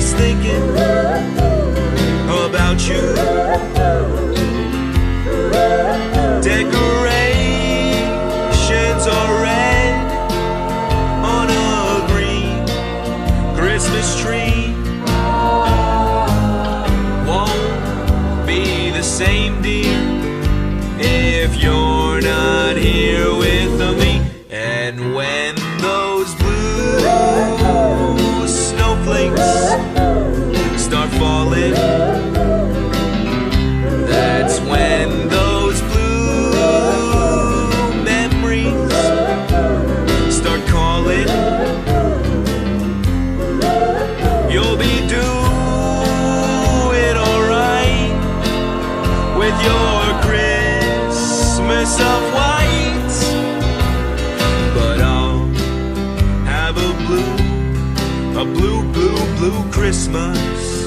just thinking about you. Decorations are red on a green Christmas tree. Won't be the same, dear, if you're not here with me. And when those blue snowflakes start falling, that's when those blue memories start calling. You'll be doing alright with your Christmas of white, but I'll have a blue Christmas